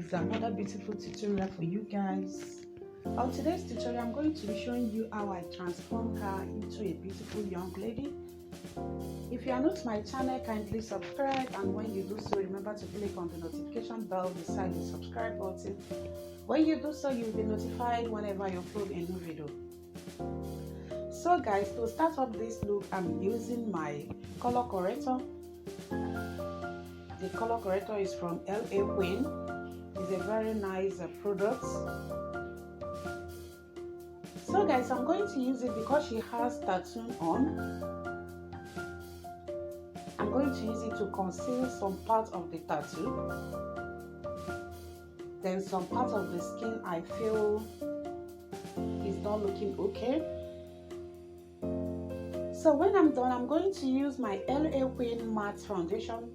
guys, another beautiful tutorial for you guys. On today's tutorial, I'm going to be showing you how I transformed her into a beautiful young lady. If you are new to my channel, kindly subscribe, and when you do so, remember to click on the notification bell beside the subscribe button. When you do so, you will be notified whenever I upload a new video. So guys, to start off this look, I'm using my color corrector. The color corrector is from L.A.Girl. It's a very nice product. So guys, I'm going to use it because she has tattoo on. I'm going to use it to conceal some part of the tattoo. Then some part of the skin I feel is not looking okay. So when I'm done, I'm going to use my L.A.Girl matte foundation.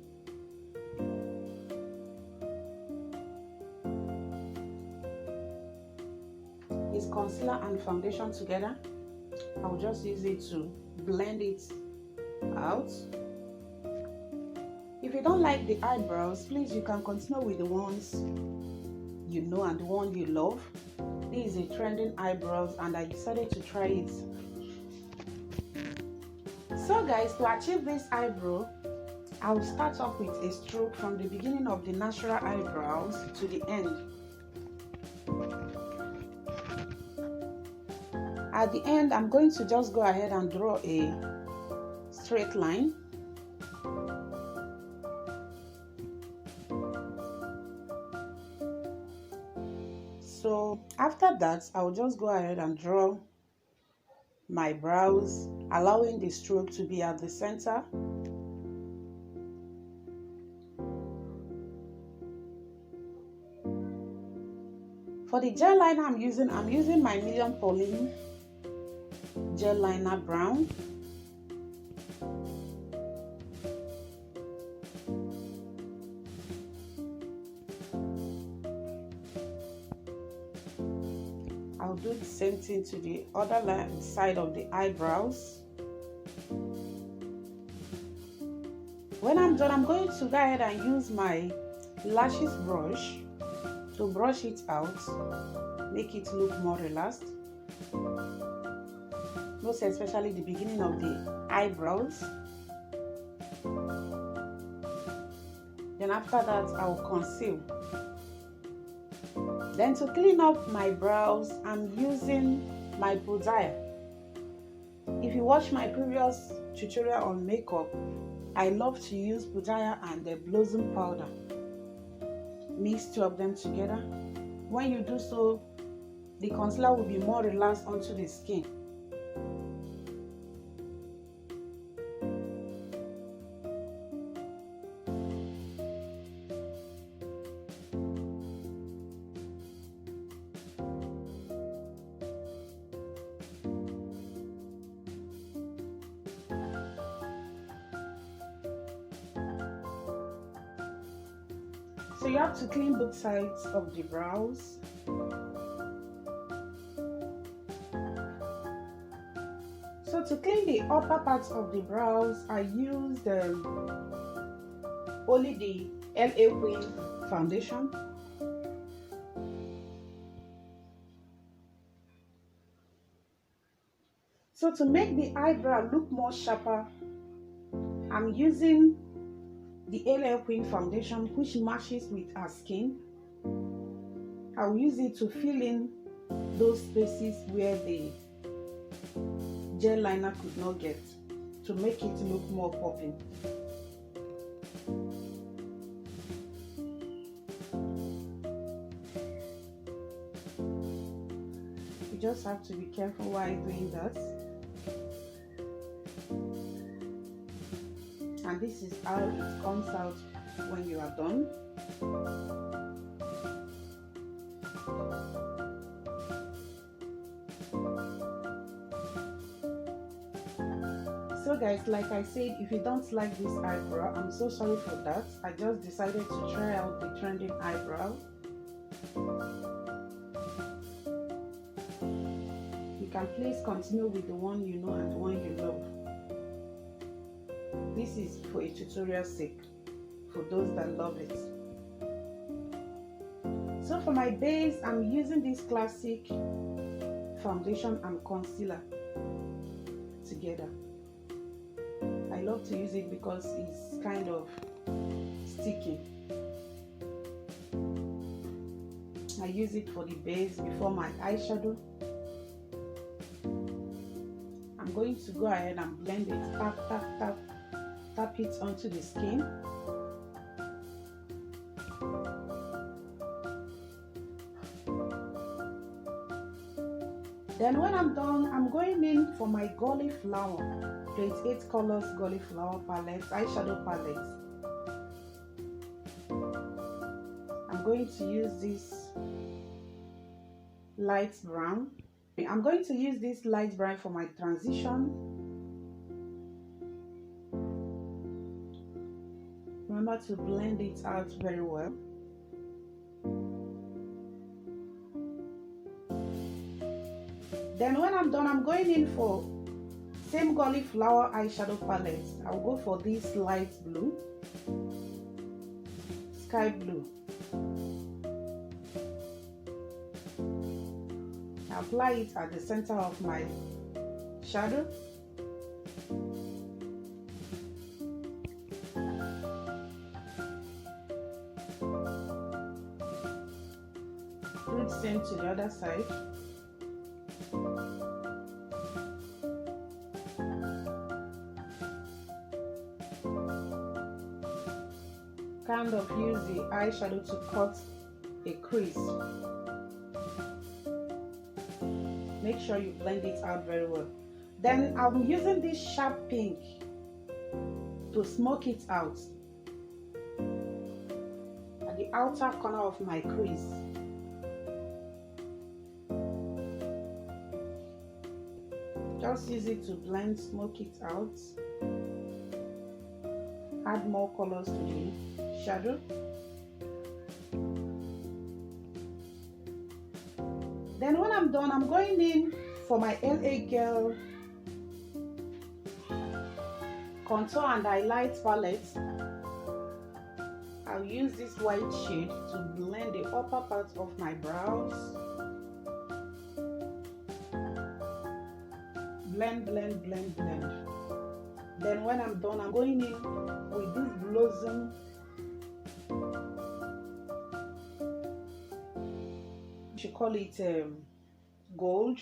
It's concealer and foundation together. I'll just use it to blend it out. If you don't like the eyebrows, please you can continue with the ones you know and the one you love. This is a trending eyebrows and I decided to try it. So guys, to achieve this eyebrow, I will start off with a stroke from the beginning of the natural eyebrows to the end. At the end, I'm going to just go ahead and draw a straight line. So after that, I'll just go ahead and draw my brows, allowing the stroke to be at the center. For the gel liner I'm using my medium Pauline gel liner brown. I'll do the same thing to the other side of the eyebrows. When I'm done, I'm going to go ahead and use my lashes brush to brush it out, make it look more relaxed. Most especially the beginning of the eyebrows. Then after that, I will conceal. Then to clean up my brows, I'm using my Pudiar. If you watch my previous tutorial on makeup, I love to use Pudiar and the blossom powder. Mix two of them together. When you do so, the concealer will be more relaxed onto the skin. So you have to clean both sides of the brows. So to clean the upper parts of the brows, I used only the L.A.Girl foundation. So to make the eyebrow look more sharper, I'm using the L.A.Girl foundation, which matches with our skin. I'll use it to fill in those spaces where the gel liner could not get, to make it look more popping. You just have to be careful while doing that. And this is how it comes out when you are done. So guys, like I said, if you don't like this eyebrow, I'm so sorry for that. I just decided to try out the trending eyebrow. You can please continue with the one you know and the one you love. This is for a tutorial sake, for those that love it. for my base, I'm using this classic foundation and concealer together. I love to use it because it's kind of sticky. I use it for the base before my eyeshadow. I'm going to go ahead and blend it. Tap, tap, tap, tap it onto the skin. Then when I'm done, I'm going in for my Guliflower 28 colors Guliflower palette, eyeshadow palette. I'm going to use this light brown. I'm going to use this light brown for my transition. Remember to blend it out very well. Then when I'm done, I'm going in for same Guliflower eyeshadow palette. I'll go for this light blue, sky blue. Apply it at the center of my shadow. Do the same to the other side. Kind of use the eyeshadow to cut a crease. Make sure you blend it out very well. Then I'm using this sharp pink to smoke it out at the outer corner of my crease. Just use it to blend, smoke it out. Add more colors to the shadow. Then when I'm done, I'm going in for my L.A.Girl contour and highlight palette. I'll use this white shade to blend the upper part of my brows. Blend, blend, blend, blend. Then when I'm done, I'm going in with this blossom you should call it gold,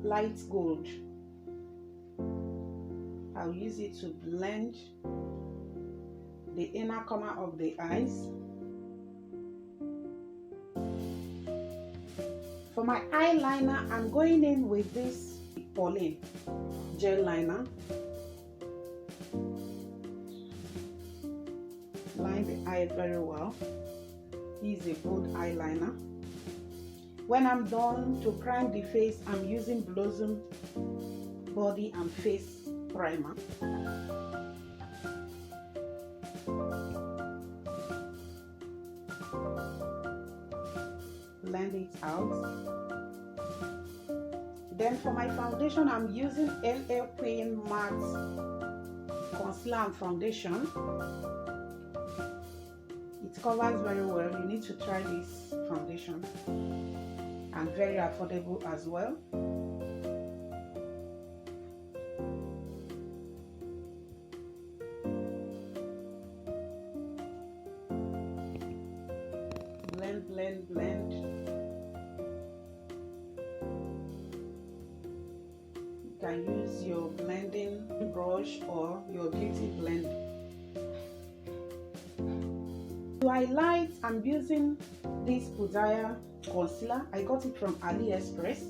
light gold. I'll use it to blend the inner corner of the eyes. For my eyeliner, I'm going in with this Pauline gel liner. Line the eye very well. Is a bold eyeliner. When I'm done to prime the face, I'm using Blossom Body and Face Primer. Blend it out. Then for my foundation, I'm using L.A. Queen Matte Concealer and Foundation. It covers very well. You need to try this foundation, and very affordable as well. Blend, blend, blend. You can use your blending brush or your beauty blend. To highlight, I'm using this Pudiar concealer. I got it from AliExpress.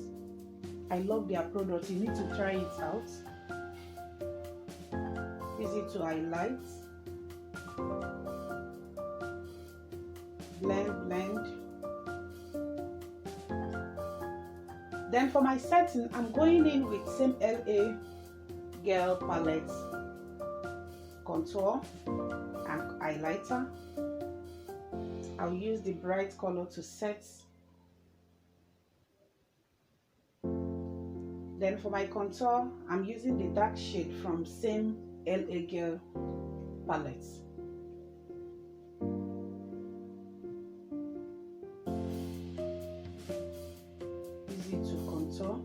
I love their product. You need to try it out. Use it to highlight. Blend, blend. Then for my setting, I'm going in with same L.A.Girl palette, contour and highlighter. I'll use the bright color to set. Then for my contour, I'm using the dark shade from same L.A.Girl palette. contour.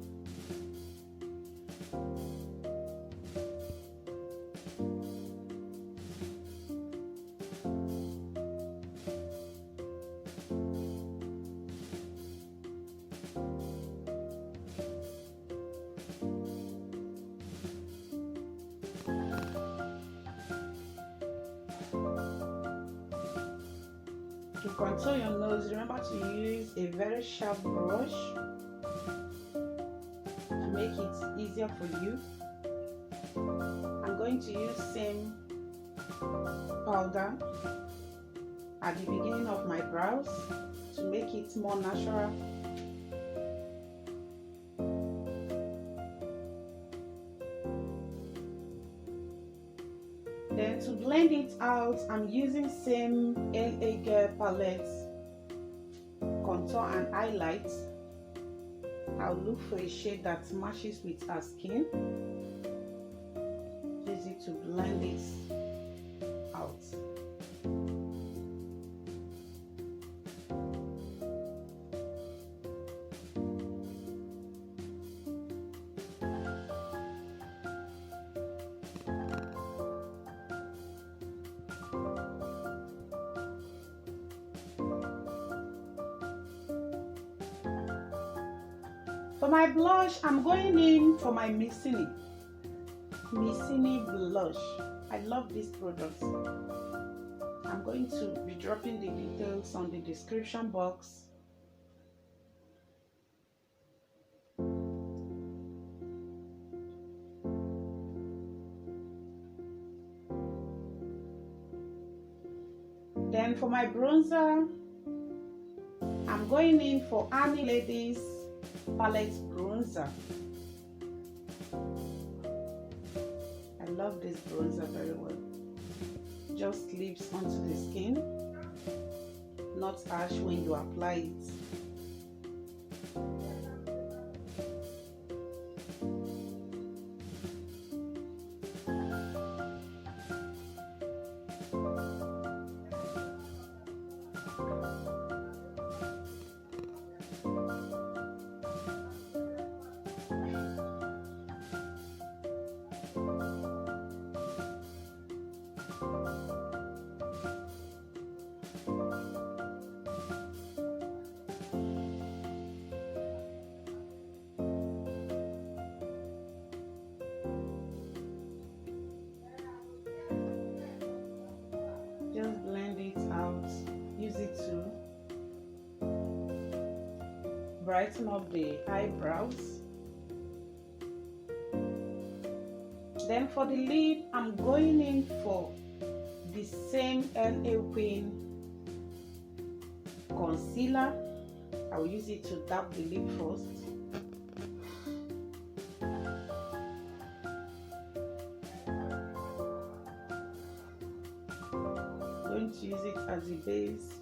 To contour your nose, remember to use a very sharp brush to make it easier for you. I'm going to use same powder at the beginning of my brows to make it more natural. Then to blend it out, I'm using same L.A.Girl palette contour and highlight. I'll look for a shade that matches with our skin. Use it to blend it out. For my blush, I'm going in for my Misini blush. I love this product. I'm going to be dropping the details on the description box. Then for my bronzer, I'm going in for Anylady's palette bronzer. I love this bronzer very well. Just leaps onto the skin, not harsh when you apply it. Just blend it out. Use it to brighten up the eyebrows. Then for the lid, I'm going in for the same L.A. Queen concealer. I will use it to dab the lid first. Going to use it as a base.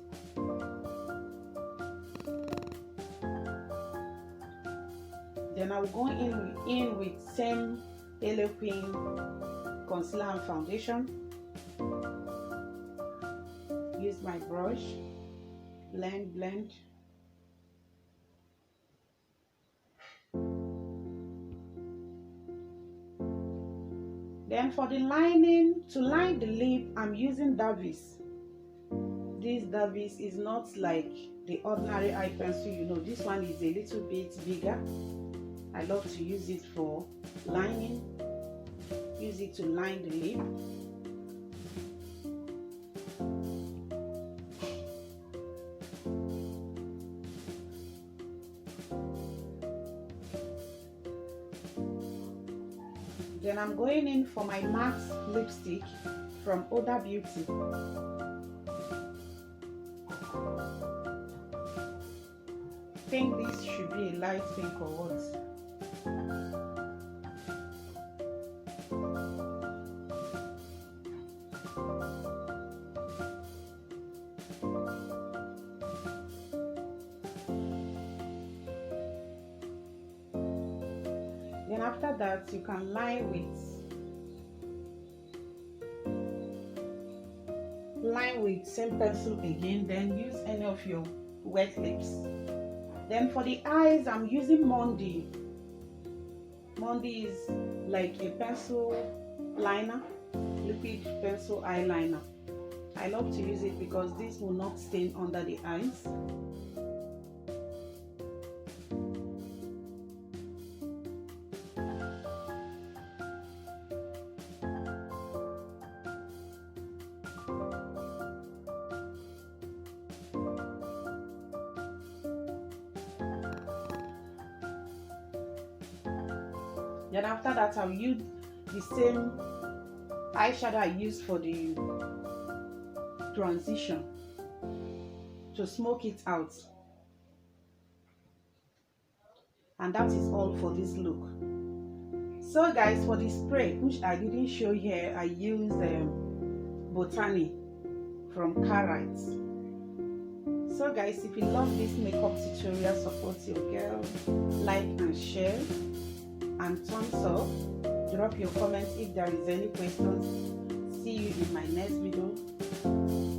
Then I'll go in with same L.A. Queen concealer and foundation. Use my brush, blend. Then for the lining, to line the lip, I'm using Davis. This Davis is not like the ordinary eye pencil, you know, this one is a little bit bigger. I love to use it for lining. Use it to line the lip. Then I'm going in for my matte lipstick from Hudabeauty. I think this should be a light pink or what? Then after that, you can line with same pencil again, then use any of your wet lips Then for the eyes, I'm using Monday. Monday is like a pencil liner, liquid pencil eyeliner. I love to use it because this will not stain under the eyes. Then after that, I'll use the same eyeshadow I used for the transition to smoke it out. And that is all for this look. So guys, for the spray, which I didn't show here, I used Botany from Karite. So guys, if you love this makeup tutorial, support your girl, like and share, and thumbs up. Drop your comments if there is any questions. See you in my next video.